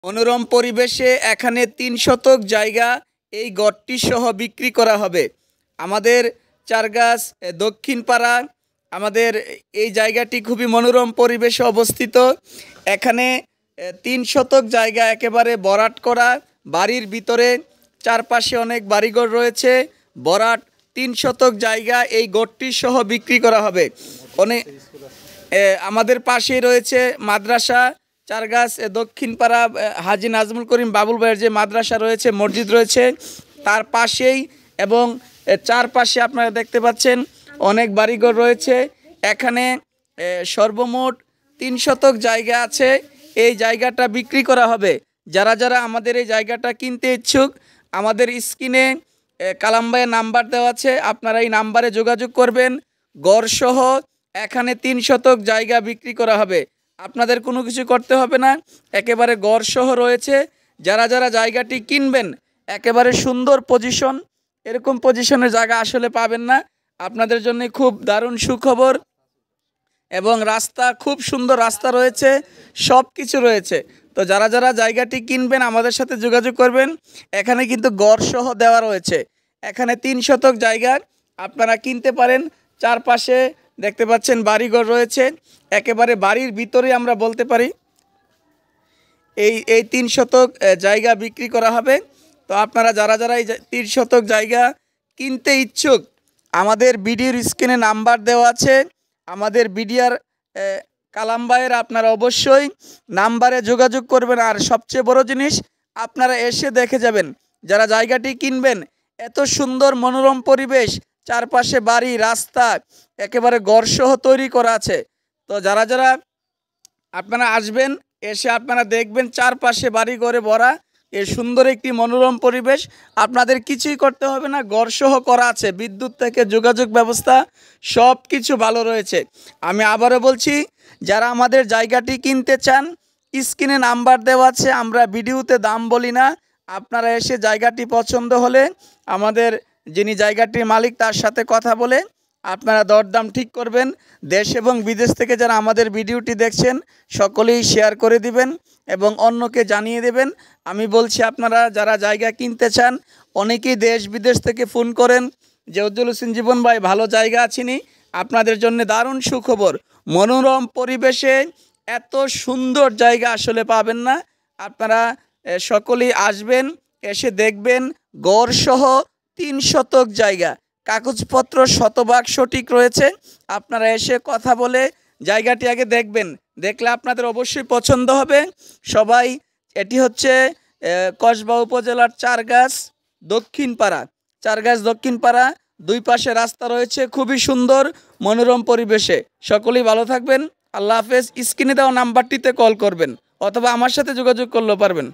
মনোরম পরিবেশে এখানে ৩ শতক জায়গা এই গড়টি সহ বিক্রি করা হবে। আমাদের চারগাছ দক্ষিণ পাড়া আমাদের এই জায়গাটি খুবই মনোরম পরিবেশে অবস্থিত। এখানে ৩ শতক জায়গা একেবারে ভরাট করা, বাড়ির ভিতরে চারপাশে অনেক বাড়িঘর রয়েছে। ভরাট ৩ শতক জায়গা এই গড়টি সহ বিক্রি করা হবে। অনেক আমাদের পাশেই রয়েছে মাদ্রাসা, চারগাছ দক্ষিণ পাড়া হাজী নাজমুল করিম বাবুল ভাইয়ের যে মাদ্রাসা রয়েছে, মসজিদ রয়েছে তার পাশেই, এবং চারপাশে আপনারা দেখতে পাচ্ছেন অনেক বাড়িঘর রয়েছে। এখানে সর্বমোট ৩ শতক জায়গা আছে। এই জায়গাটা বিক্রি করা হবে। যারা যারা আমাদের এই জায়গাটা কিনতে ইচ্ছুক, আমাদের স্ক্রিনে কালাম ভাইয়ের নাম্বার দেওয়া আছে, আপনারা এই নাম্বারে যোগাযোগ করবেন। গড়সহ এখানে ৩ শতক জায়গা বিক্রি করা হবে। আপনাদের কোনো কিছু করতে হবে না, একেবারে গড়সহ রয়েছে। যারা যারা জায়গাটি কিনবেন, একেবারে সুন্দর পজিশন, এরকম পজিশনের জায়গা আসলে পাবেন না। আপনাদের জন্য খুব দারুণ সুখবর, এবং রাস্তা খুব সুন্দর রাস্তা রয়েছে, সব কিছু রয়েছে। তো যারা যারা জায়গাটি কিনবেন আমাদের সাথে যোগাযোগ করবেন। এখানে কিন্তু গড়সহ দেওয়া রয়েছে। এখানে ৩ শতক জায়গা আপনারা কিনতে পারেন। চারপাশে দেখতে পাচ্ছেন বাড়িঘর রয়েছে, একেবারে বাড়ির ভিতরে আমরা বলতে পারি এই ৩ শতক জায়গা বিক্রি করা হবে। তো আপনারা যারা যারা এই ৩ শতক জায়গা কিনতে ইচ্ছুক, আমাদের ভিডিওর স্ক্রিনে নাম্বার দেওয়া আছে, আমাদের ভিডিওর কালাম ভাইয়ের আপনারা অবশ্যই নাম্বারে যোগাযোগ করবেন। আর সবচেয়ে বড় জিনিস, আপনারা এসে দেখে যাবেন। যারা জায়গাটি কিনবেন, এত সুন্দর মনোরম পরিবেশ, চারপাশে বাড়ি, রাস্তা, একেবারে গড়সহ তৈরি করা আছে। তো যারা যারা আপনারা আসবেন, এসে আপনারা দেখবেন চারপাশে বাড়ি ঘরে ভরা এর সুন্দর একটি মনোরম পরিবেশ। আপনাদের কিছুই করতে হবে না, গড়সহ করা আছে। বিদ্যুৎ থেকে যোগাযোগ ব্যবস্থা সব কিছু ভালো রয়েছে। আমি আবারও বলছি, যারা আমাদের জায়গাটি কিনতে চান, স্ক্রিনে নাম্বার দেওয়া আছে। আমরা ভিডিওতে দাম বলি না। আপনারা এসে জায়গাটি পছন্দ হলে আমাদের যিনি জায়গাটির মালিক তার সাথে কথা বলে আপনারা দরদাম ঠিক করবেন। দেশ এবং বিদেশ থেকে যারা আমাদের ভিডিওটি দেখছেন, সকলেই শেয়ার করে দিবেন এবং অন্যকে জানিয়ে দেবেন। আমি বলছি, আপনারা যারা জায়গা কিনতে চান, অনেকেই দেশ বিদেশ থেকে ফোন করেন যে উজ্জ্বল হোসেন জীবন ভাই, ভালো জায়গা আছেনি? আপনাদের জন্য দারুণ সুখবর, মনোরম পরিবেশে এত সুন্দর জায়গা আসলে পাবেন না। আপনারা সকলেই আসবেন, এসে দেখবেন গড়সহ ৩ শতক জায়গা, কাগজপত্র শতভাগ সঠিক রয়েছে। আপনারা এসে কথা বলে জায়গাটি আগে দেখবেন, দেখলে আপনাদের অবশ্যই পছন্দ হবে। সবাই, এটি হচ্ছে কসবা উপজেলার চারগাছ দক্ষিণ পাড়া, চারগাছ দক্ষিণ পাড়া, দুই পাশে রাস্তা রয়েছে, খুবই সুন্দর মনোরম পরিবেশে। সকলেই ভালো থাকবেন, আল্লাহ হাফেজ। স্ক্রিনে দেওয়া নাম্বারটিতে কল করবেন অথবা আমার সাথে যোগাযোগ করলেও পারবেন।